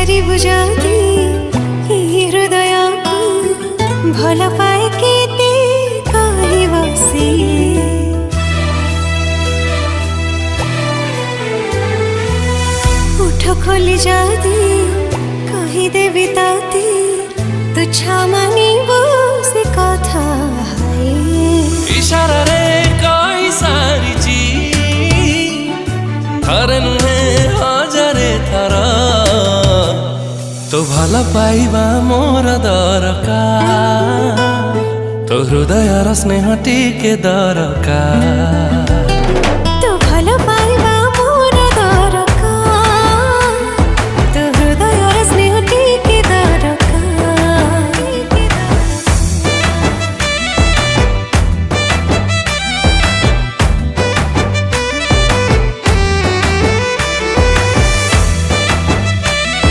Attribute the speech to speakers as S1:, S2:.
S1: पचारिबु जदि हृदय को भल पाए केते कहबो से उठ खोली जदि कहीदेवी ताते तुच्छा मानिबो से कथा
S2: इशारा रे कई सारी थरे नुहे हजारे थर तो भल पाइबा मोर दरकार तो हृदय स्नेह टिके दरकार।